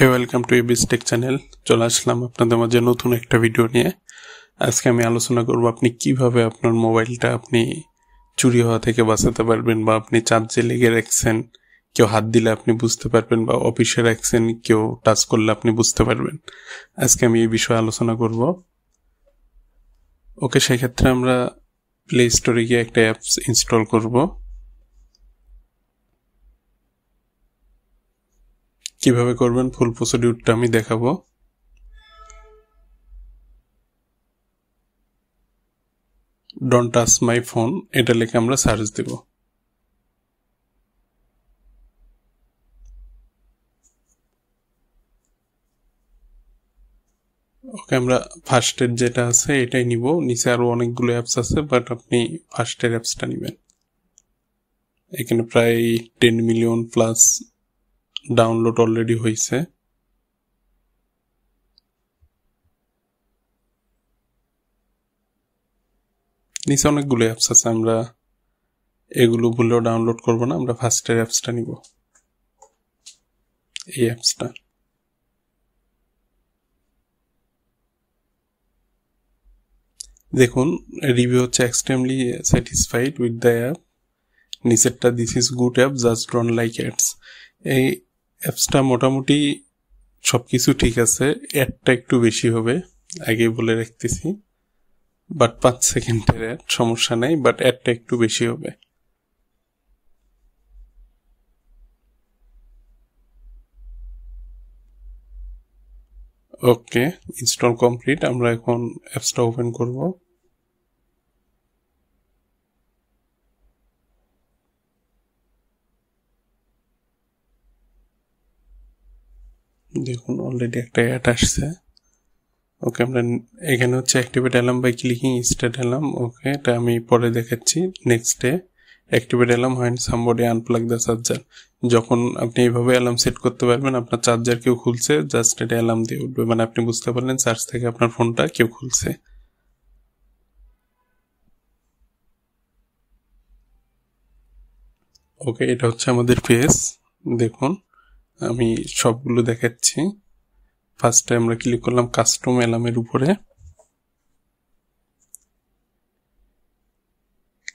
Hey welcome to এবিস tech channel. চলে আসলাম আপনাদের মাঝে নতুন একটা ভিডিও নিয়ে। আজকে আমি আলোচনা করব আপনি কিভাবে আপনার মোবাইলটা আপনি চুরি হওয়া থেকে বাঁচাতে পারবেন, বা আপনি চার্জে লেগে রাখছেন, কেউ হাত দিলে আপনি বুঝতে পারবেন, বা অফিসে রাখছেন কেউ টাচ করলে আপনি বুঝতে পারবেন। আজকে আমি এই বিষয়ে আলোচনা করব। ওকে, সেক্ষেত্রে আমরা প্লে স্টোরে গিয়ে একটা অ্যাপস ইনস্টল করব। কিভাবে করবেন ফুল প্রসিডিউরটা আমি দেখাবো। ডোন্ট টাচ মাই ফোন এটা লিখে আমরা সার্চ দেব। ওকে, আমরা ফার্স্টের যেটা আছে এটাই নিব। নিচে আরো অনেকগুলো অ্যাপস আছে, বাট আপনি ফার্স্টের অ্যাপসটা নেবেন। এখানে প্রায় 10 মিলিয়ন প্লাস ডাউনলোড অলরেডি হয়েছে। নিচে অনেকগুলো অ্যাপস আছে, আমরা এগুলো ভুলেও ডাউনলোড করব না, আমরা ফার্স্টের অ্যাপসটা নিব। এই অ্যাপসটা দেখুন, রিভিউ হচ্ছে extremely satisfied with the app. নিচেরটা this is good app, just don't like ads. এই অ্যাপসটা মোটামুটি সবকিছু ঠিক আছে, অ্যাডটা একটু বেশি হবে, আগে বলে রাখতেছি। বাট 5 সেকেন্ডের অ্যাড, সমস্যা নেই, বাট অ্যাডটা একটু বেশি হবে। ওকে, ইনস্টল কমপ্লিট। আমরা এখন অ্যাপসটা ওপেন করব। দেখুন অলরেডি একটা অ্যাড আসছে। ওকে, আমরা এখানে হচ্ছে activate alarm by clicking start alarm. Okay, এটা আমি পরে দেখাচ্ছি। নেক্সটে activate alarm when somebody unplug the charger. যখন আপনি এইভাবে অ্যালার্ম সেট করতে পারবেন আপনার চার্জার কেউ খুলছে, জাস্ট এটা অ্যালার্ম দিয়ে উঠবে, মানে আপনি বুঝতে পারলেন চার্জ থেকে আপনার ফোনটা কেউ খুলছে। ওকে, এটা হচ্ছে আমাদের পেজ। দেখুন আমি সবগুলো দেখাচ্ছি। ফার্স্টে আমরা ক্লিক করলাম কাস্টম অ্যালার্মের উপরে।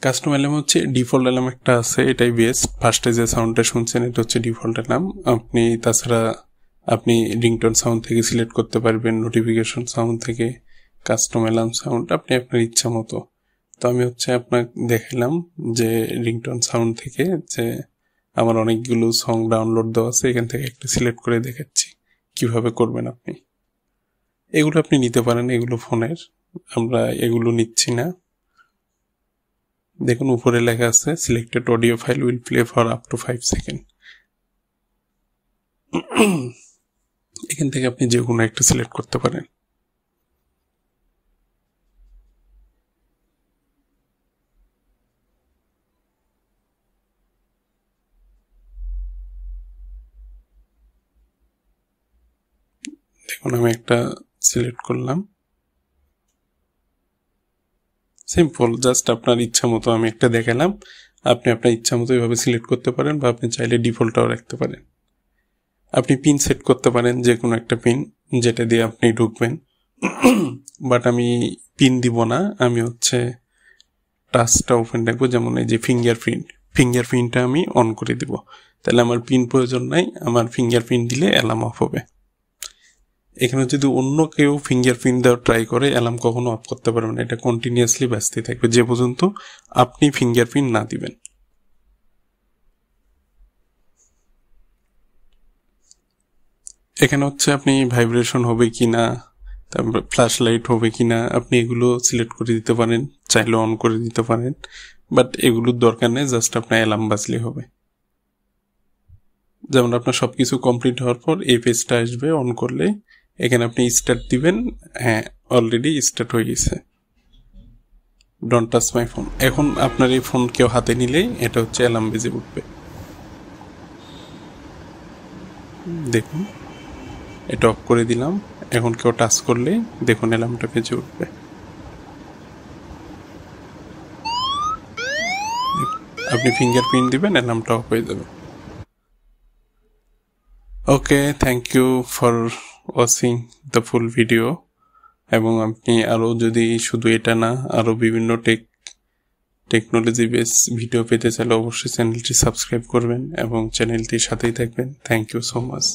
কাস্টম অ্যালার্ম হচ্ছে ডিফল্ট অ্যালার্ম একটা আছে, এটাই বেস্ট। ফার্স্টে যে সাউন্ডটা শুনছেন এটা হচ্ছে ডিফল্ট অ্যালার্ম। আপনি তাছাড়া আপনি রিংটোন সাউন্ড থেকে সিলেক্ট করতে পারবেন, নোটিফিকেশন সাউন্ড থেকে, কাস্টম অ্যালার্ম সাউন্ড আপনি আপনার ইচ্ছা মতো। তো আমি হচ্ছে আপনাকে দেখালাম যে রিংটোন সাউন্ড থেকে, যে আমার অনেকগুলো সং ডাউনলোড দেওয়া আছে, এখান থেকে একটা সিলেক্ট করে দেখাচ্ছি কিভাবে করবেন আপনি। এগুলো আপনি নিতে পারেন, এগুলো ফোনের, আমরা এগুলো নিচ্ছি না। দেখুন উপরে লেখা আছে selected audio file will play for up to 5 second. এখান থেকে আপনি যে কোনো একটা সিলেক্ট করতে পারেন। দেখুন আমি একটা সিলেক্ট করলাম, সিম্পল, জাস্ট আপনার ইচ্ছা মতো আমি একটা দেখালাম। আপনি আপনার ইচ্ছা মতো এইভাবে সিলেক্ট করতে পারেন, বা আপনি চাইলে ডিফল্টটাও রাখতে পারেন। আপনি পিন সেট করতে পারেন, যে কোনো একটা পিন যেটা দিয়ে আপনি ঢুকবেন। বাট আমি পিন দিব না, আমি হচ্ছে টাচটা ওপেন রাখবো। যেমন এই যে ফিঙ্গারপ্রিন্টটা আমি অন করে দিব, তাহলে আমার পিন প্রয়োজন নাই। আমার ফিঙ্গারপ্রিন্ট দিলে অ্যালার্ম অফ হবে। এখানে যদি অন্য কেউ ফিঙ্গারপ্রিন্ট দেওয়ার ট্রাই করে, অ্যালার্ম কখনো অফ করতে পারবে না, এটা কন্টিনিউয়াসলি বাজতে থাকবে যে পর্যন্ত আপনি ফিঙ্গারপ্রিন্ট না দিবেন। এখানে হচ্ছে আপনি ভাইব্রেশন হবে কিনা, তারপর ফ্ল্যাশ লাইট হবে কিনা, আপনি এগুলো সিলেক্ট করে দিতে পারেন, চাইলে অন করে দিতে পারেন। বাট এগুলোর দরকার নেই, জাস্ট আপনার অ্যালার্ম বাজলে হবে। যেমন আপনার সবকিছু কমপ্লিট হওয়ার পর এই পেজটা আসবে, অন করলে এখানে আপনি স্টার্ট দিবেন। হ্যাঁ, অলরেডি স্টার্ট হয়ে গেছে। Don't touch my phone. এখন আপনার এই ফোন কেউ হাতে নিলেই এটা হচ্ছে অ্যালার্ম বেজে উঠবে। দেখুন এটা অফ করে দিলাম, এখন কেউ টাচ করলে দেখুন অ্যালার্মটা বেজে উঠবে। আপনি ফিঙ্গারপ্রিন্ট দিবেন, অ্যালার্মটা অফ হয়ে যাবে। Okay, thank you for watching the full video. এবং আপনি আরও যদি শুধু এটা না আরও বিভিন্ন টেকনোলজি বেস ভিডিও পেতে চাইলে অবশ্যই চ্যানেলটি সাবস্ক্রাইব করবেন এবং চ্যানেলটির সাথেই থাকবেন। Thank you so much.